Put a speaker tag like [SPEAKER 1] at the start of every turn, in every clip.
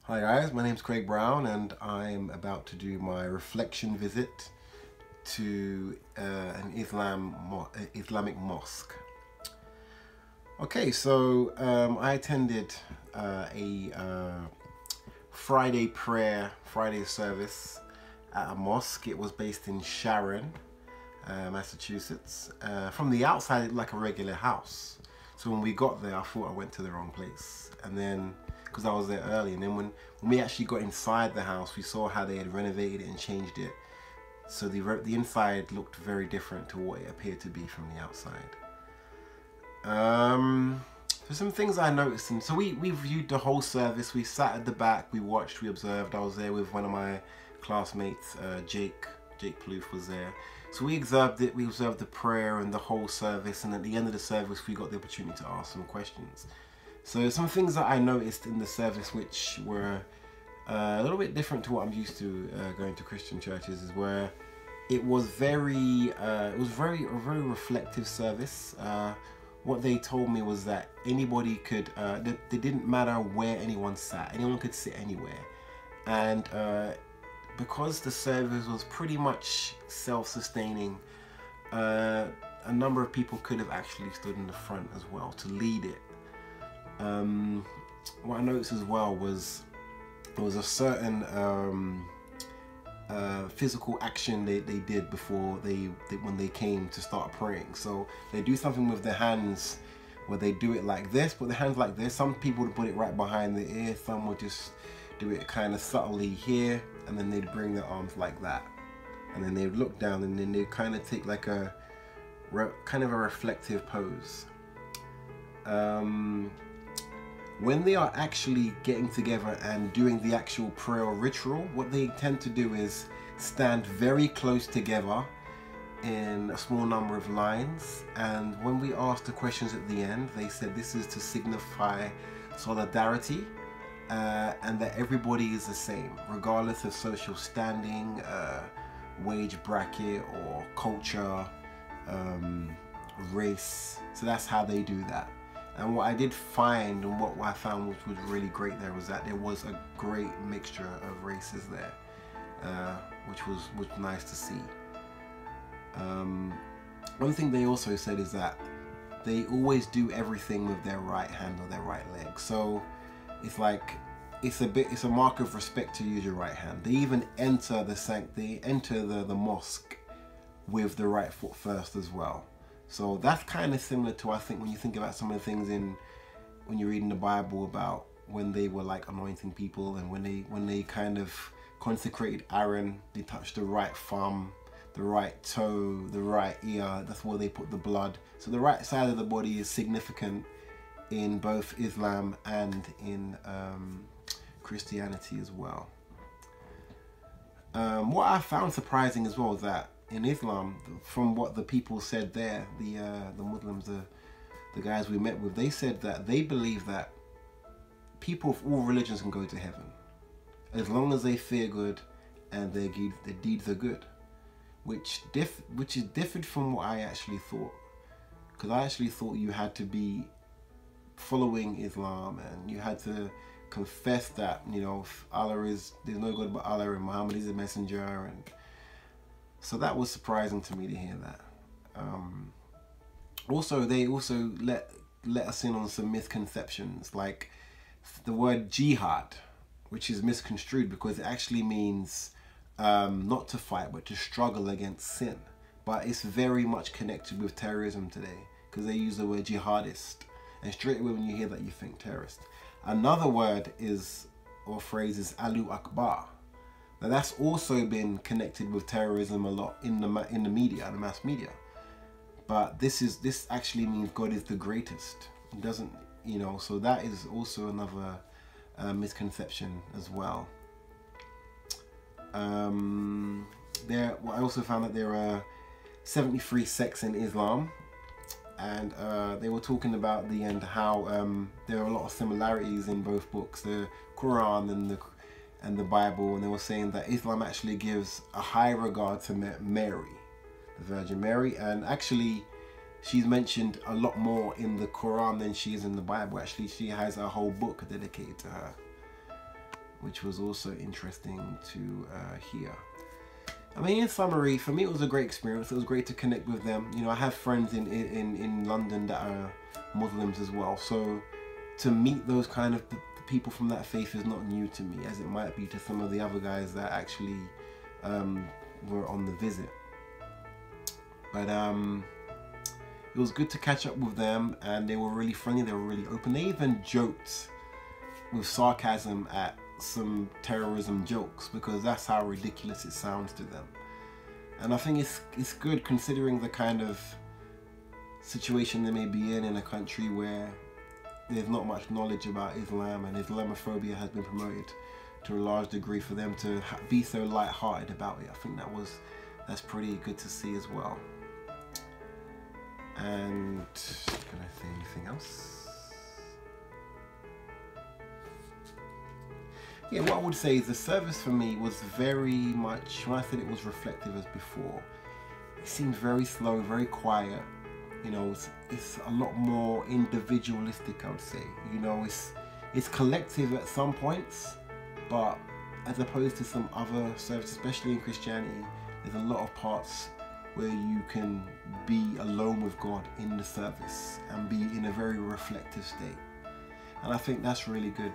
[SPEAKER 1] Hi guys, my name's Craig Brown and I'm about to do my reflection visit to an Islamic mosque. Okay, so I attended a Friday service at a mosque. It was based in Sharon, Massachusetts. From the outside, it looked like a regular house. So when we got there, I thought I went to the wrong place. And then, because I was there early, and then when we actually got inside the house, we saw how they had renovated it and changed it. So the inside looked very different to what it appeared to be from the outside. There's some things I noticed, and so we viewed the whole service. We sat at the back, we watched, we observed. I was there with one of my classmates, Jake Plouffe was there. So we observed it, we observed the prayer and the whole service, and at the end of the service we got the opportunity to ask some questions. So some things that I noticed in the service which were a little bit different to what I'm used to going to Christian churches is where it was a very reflective service. What they told me was that anybody could, it didn't matter where anyone sat, anyone could sit anywhere. And because the service was pretty much self-sustaining, a number of people could have actually stood in the front as well to lead it. What I noticed as well was there was a certain physical action they did before when they came to start praying. So they do something with their hands where they do it like this, put their hands like this. Some people would put it right behind the ear, some would just do it kind of subtly here, and then they'd bring their arms like that, and then they'd look down, and then they'd kind of take like a kind of a reflective pose. When they are actually getting together and doing the actual prayer ritual, what they tend to do is stand very close together in a small number of lines. And when we asked the questions at the end, they said this is to signify solidarity and that everybody is the same, regardless of social standing, wage bracket, or culture, race. So that's how they do that. And what I did find, and what I found which was really great there, was that there was a great mixture of races there, which was nice to see. One thing they also said is that they always do everything with their right hand or their right leg. So it's like it's a mark of respect to use your right hand. They even enter the mosque with the right foot first as well. So that's kind of similar to, I think, when you think about some of the things when you're reading the Bible about when they were like anointing people, and when they kind of consecrated Aaron, they touched the right thumb, the right toe, the right ear. That's where they put the blood. So the right side of the body is significant in both Islam and in Christianity as well. What I found surprising as well is that in Islam, from what the people said there, the Muslims, the guys we met with, they said that they believe that people of all religions can go to heaven as long as they fear good and their deeds are good, which is different from what I actually thought, because I actually thought you had to be following Islam and you had to confess that, you know, there's no God but Allah, and Muhammad is a messenger. And so that was surprising to me to hear that. They also let us in on some misconceptions, like the word jihad, which is misconstrued because it actually means not to fight but to struggle against sin. But it's very much connected with terrorism today, because they use the word jihadist, and straight away when you hear that you think terrorist. Another word or phrase is Allahu Akbar. Now that's also been connected with terrorism a lot in the media, the mass media. But this actually means God is the greatest. It doesn't, you know, so that is also another misconception as well. I also found that there are 73 sects in Islam, and they were talking about how there are a lot of similarities in both books, the Quran and the Bible, and they were saying that Islam actually gives a high regard to Mary, the Virgin Mary, and actually she's mentioned a lot more in the Quran than she is in the Bible. Actually, she has a whole book dedicated to her. which was also interesting to hear. I mean, in summary, for me it was a great experience. It was great to connect with them. You know, I have friends in London that are Muslims as well, so to meet those kind of people from that faith is not new to me, as it might be to some of the other guys that actually were on the visit. But it was good to catch up with them, and they were really friendly, they were really open. They even joked with sarcasm at some terrorism jokes, because that's how ridiculous it sounds to them. And I think it's good, considering the kind of situation they may be in a country where there's not much knowledge about Islam, and Islamophobia has been promoted to a large degree, for them to be so light-hearted about it. I think that's pretty good to see as well. And can I say anything else? Yeah, what I would say is the service for me was very much, when I said it was reflective as before, it seemed very slow, very quiet. You know, it's a lot more individualistic, I would say. You know, it's collective at some points, but as opposed to some other services, especially in Christianity, there's a lot of parts where you can be alone with God in the service and be in a very reflective state. And I think that's really good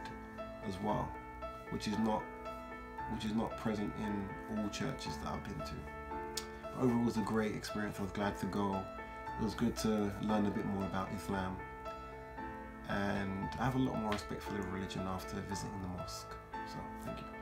[SPEAKER 1] as well, which is not present in all churches that I've been to. But overall, it was a great experience. I was glad to go. It was good to learn a bit more about Islam, and I have a lot more respect for the religion after visiting the mosque. So, thank you.